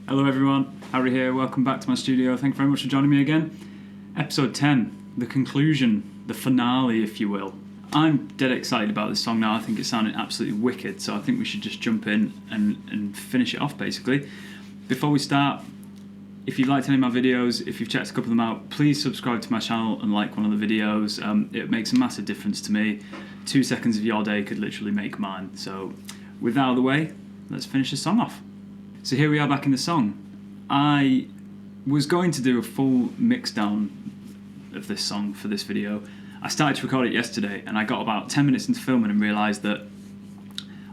Hello everyone, Harry here, welcome back to my studio. Thank you very much for joining me again. Episode 10, the conclusion, the finale if you will. I'm dead excited about this song now. I think it's sounding absolutely wicked, so I think we should just jump in and finish it off basically. Before we start, if you've liked any of my videos, if you've checked a couple of them out, please subscribe to my channel and like one of the videos. It makes a massive difference to me. 2 seconds of your day could literally make mine. So with that out of the way, let's finish this song off. So here we are back in the song. I was going to do a full mix down of this song for this video. I started to record it yesterday and I got about 10 minutes into filming and realised that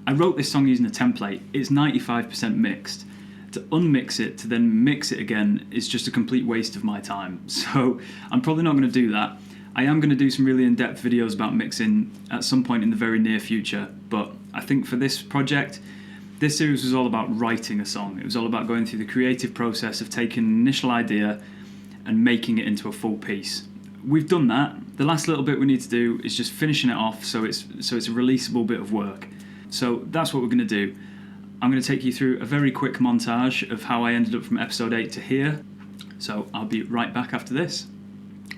I wrote this song using a template. It's 95% mixed. To unmix it, to then mix it again, is just a complete waste of my time. So I'm probably not going to do that. I am going to do some really in-depth videos about mixing at some point in the very near future, but I think for this project, this series was all about writing a song. It was all about going through the creative process of taking an initial idea and making it into a full piece. We've done that. The last little bit we need to do is just finishing it off so it's a releasable bit of work. So that's what we're going to do. I'm going to take you through a very quick montage of how I ended up from episode 8 to here. So I'll be right back after this.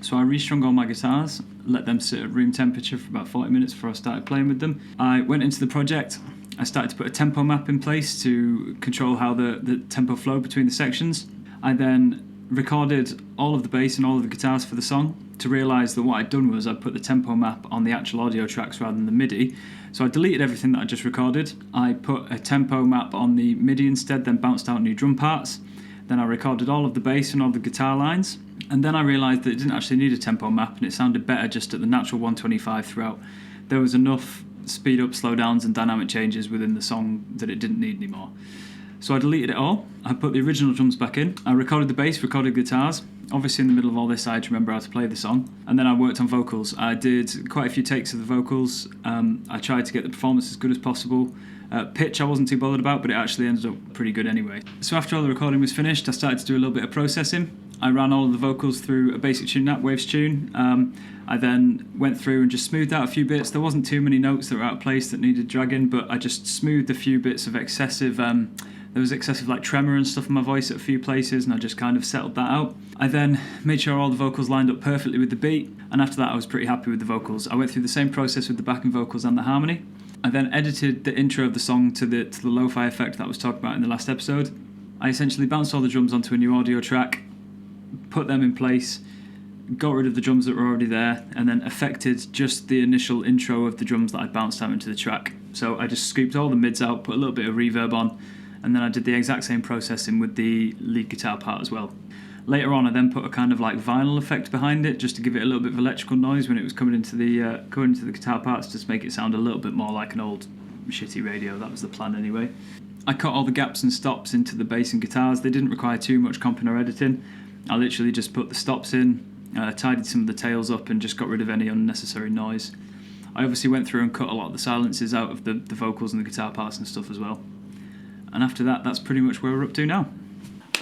So I restrung all my guitars, let them sit at room temperature for about 40 minutes before I started playing with them. I went into the project. I started to put a tempo map in place to control how the tempo flowed between the sections. I then recorded all of the bass and all of the guitars for the song to realise that what I'd done was I'd put the tempo map on the actual audio tracks rather than the MIDI. So I deleted everything that I just recorded. I put a tempo map on the MIDI instead, then bounced out new drum parts. Then I recorded all of the bass and all the guitar lines. And then I realised that it didn't actually need a tempo map and it sounded better just at the natural 125 throughout. There was enough speed up, slow downs and dynamic changes within the song that it didn't need anymore. So I deleted it all. I put the original drums back in. I recorded the bass, recorded guitars. Obviously in the middle of all this I had to remember how to play the song. And then I worked on vocals. I did quite a few takes of the vocals. I tried to get the performance as good as possible. Pitch I wasn't too bothered about, but it actually ended up pretty good anyway. So after all the recording was finished, I started to do a little bit of processing. I ran all of the vocals through a basic tune app, Waves Tune. I then went through and just smoothed out a few bits. There wasn't too many notes that were out of place that needed dragging, but I just smoothed a few bits of excessive, there was excessive like tremor and stuff in my voice at a few places, and I just kind of settled that out. I then made sure all the vocals lined up perfectly with the beat, and after that I was pretty happy with the vocals. I went through the same process with the backing vocals and the harmony. I then edited the intro of the song to the lo-fi effect that I was talking about in the last episode. I essentially bounced all the drums onto a new audio track, put them in place, got rid of the drums that were already there, and then affected just the initial intro of the drums that I'd bounced out into the track. So I just scooped all the mids out, put a little bit of reverb on, and then I did the exact same processing with the lead guitar part as well. Later on I then put a kind of like vinyl effect behind it just to give it a little bit of electrical noise when it was coming into the guitar parts, just to make it sound a little bit more like an old shitty radio. That was the plan anyway. I cut all the gaps and stops into the bass and guitars. They didn't require too much comping or editing. I literally just put the stops in, tidied some of the tails up and just got rid of any unnecessary noise. I obviously went through and cut a lot of the silences out of the vocals and the guitar parts and stuff as well. And after that, that's pretty much where we're up to now.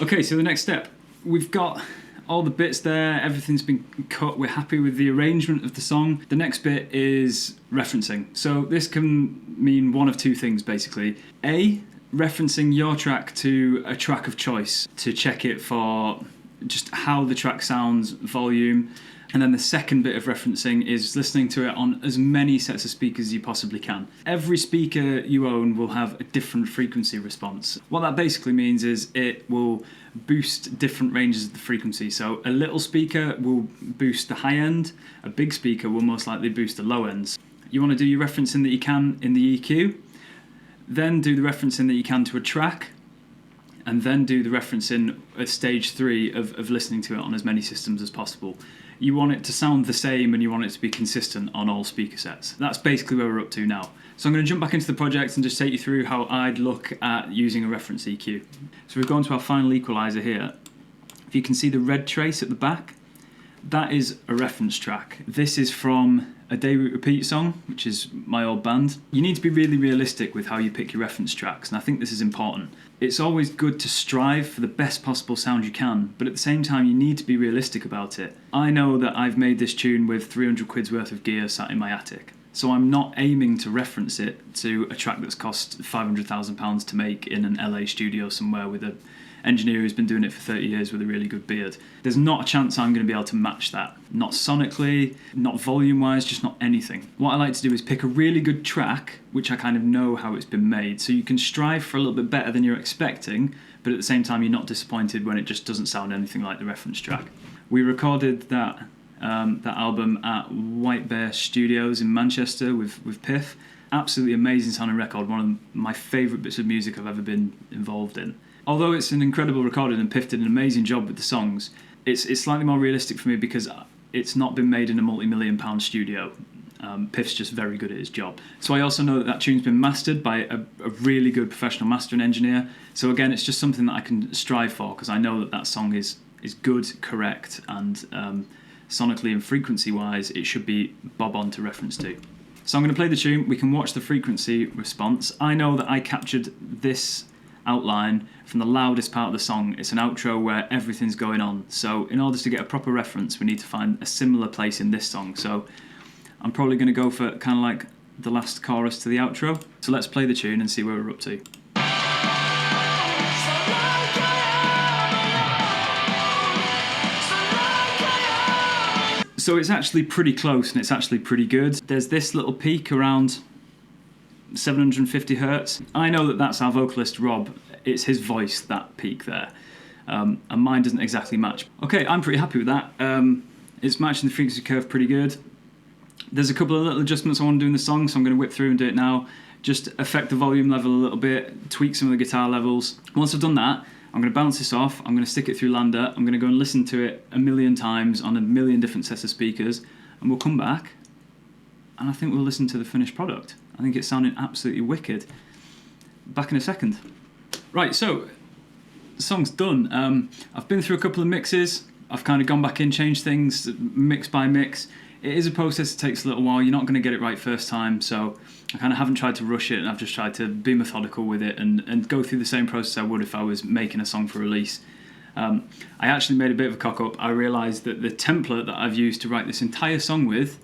Okay, so the next step. We've got all the bits there, everything's been cut, we're happy with the arrangement of the song. The next bit is referencing. So this can mean one of two things basically. A, referencing your track to a track of choice to check it for just how the track sounds, volume. And then the second bit of referencing is listening to it on as many sets of speakers as you possibly can. Every speaker you own will have a different frequency response. What that basically means is it will boost different ranges of the frequency. So a little speaker will boost the high end, a big speaker will most likely boost the low ends. You want to do your referencing that you can in the EQ, then do the referencing that you can to a track, and then do the referencing at stage 3 of listening to it on as many systems as possible. You want it to sound the same and you want it to be consistent on all speaker sets. That's basically where we're up to now. So I'm going to jump back into the project and just take you through how I'd look at using a reference EQ. So we've gone to our final equalizer here. If you can see the red trace at the back, that is a reference track. This is from a Day Root Repeat song, which is my old band. You need to be really realistic with how you pick your reference tracks, and I think this is important. It's always good to strive for the best possible sound you can, but at the same time you need to be realistic about it. I know that I've made this tune with 300 quid's worth of gear sat in my attic. So I'm not aiming to reference it to a track that's cost £500,000 to make in an LA studio somewhere with an engineer who's been doing it for 30 years with a really good beard. There's not a chance I'm going to be able to match that. Not sonically, not volume-wise, just not anything. What I like to do is pick a really good track, which I kind of know how it's been made, so you can strive for a little bit better than you're expecting, but at the same time you're not disappointed when it just doesn't sound anything like the reference track. We recorded that album at White Bear Studios in Manchester with Piff. Absolutely amazing sounding record, one of my favourite bits of music I've ever been involved in. Although it's an incredible recording and Piff did an amazing job with the songs, it's slightly more realistic for me because it's not been made in a multi-million pound studio. Piff's just very good at his job. So I also know that tune's been mastered by a really good professional mastering engineer. So again, it's just something that I can strive for because I know that song is good, correct, and sonically and frequency-wise, it should be bob on to reference to. So I'm going to play the tune. We can watch the frequency response. I know that I captured this outline from the loudest part of the song. It's an outro where everything's going on. So in order to get a proper reference, we need to find a similar place in this song. So I'm probably going to go for kind of like the last chorus to the outro. So let's play the tune and see where we're up to. So it's actually pretty close and it's actually pretty good. There's this little peak around 750 hertz. I know that that's our vocalist Rob. It's his voice, that peak there. And mine doesn't exactly match. Okay, I'm pretty happy with that. It's matching the frequency curve pretty good. There's a couple of little adjustments I want to do in the song, so I'm going to whip through and do it now. Just affect the volume level a little bit, tweak some of the guitar levels. Once I've done that, I'm going to bounce this off, I'm going to stick it through Lander, I'm going to go and listen to it a million times on a million different sets of speakers, and we'll come back, and I think we'll listen to the finished product. I think it's sounding absolutely wicked. Back in a second. Right, so, the song's done. I've been through a couple of mixes, I've kind of gone back in, changed things, mix by mix. It is a process that takes a little while, you're not going to get it right first time, so I kind of haven't tried to rush it, and I've just tried to be methodical with it and go through the same process I would if I was making a song for release. I actually made a bit of a cock-up. I realised that the template that I've used to write this entire song with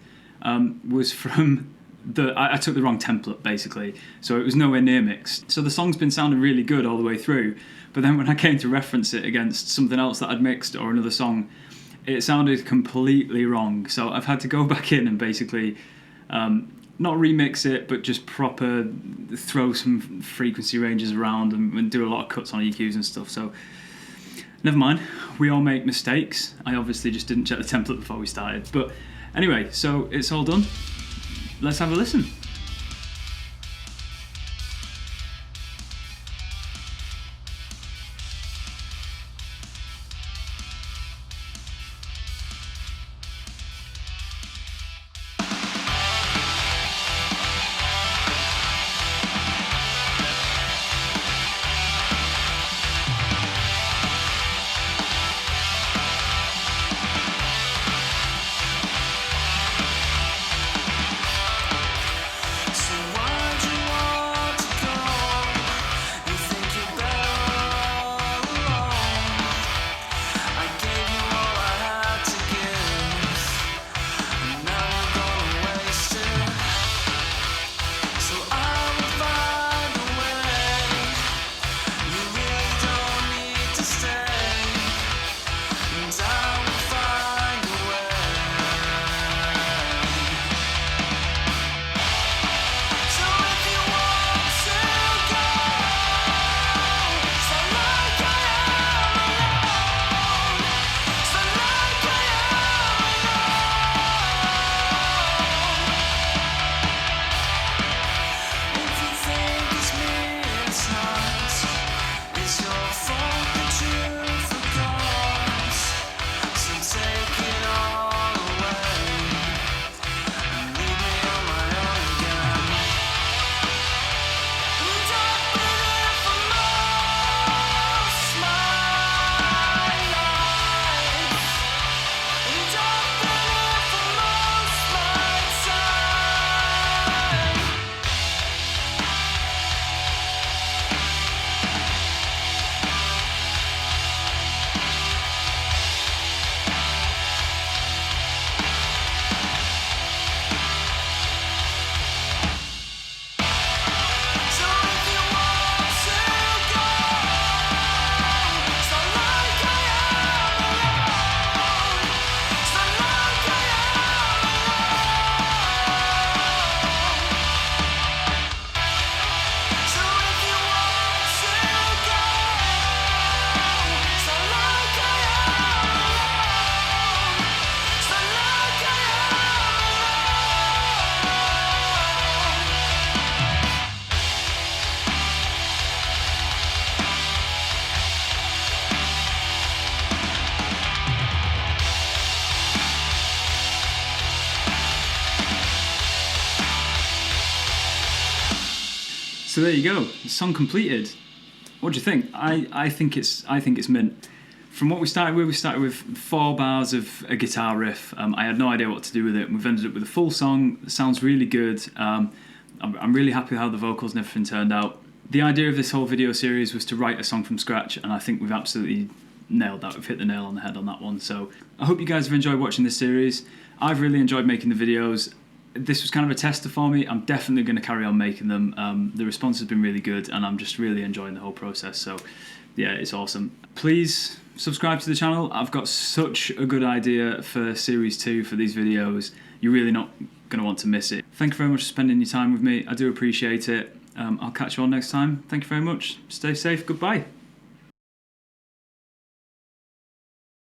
was from I took the wrong template, basically, so it was nowhere near mixed. So the song's been sounding really good all the way through, but then when I came to reference it against something else that I'd mixed or another song, it sounded completely wrong. So I've had to go back in and basically not remix it, but just proper throw some frequency ranges around and do a lot of cuts on EQs and stuff. So never mind, we all make mistakes. I obviously just didn't check the template before we started. But anyway, so it's all done. Let's have a listen. So there you go, the song completed. What do you think? I think it's mint. From what we started with 4 bars of a guitar riff. I had no idea what to do with it, and we've ended up with a full song. It sounds really good. I'm really happy how the vocals and everything turned out. The idea of this whole video series was to write a song from scratch, and I think we've absolutely nailed that. We've hit the nail on the head on that one. So I hope you guys have enjoyed watching this series. I've really enjoyed making the videos. This was kind of a tester for me. I'm definitely going to carry on making them. The response has been really good, and I'm just really enjoying the whole process. So yeah, it's awesome. Please subscribe to the channel. I've got such a good idea for series 2 for these videos. You're really not going to want to miss it. Thank you very much for spending your time with me. I do appreciate it. I'll catch you all next time. Thank you very much. Stay safe. Goodbye.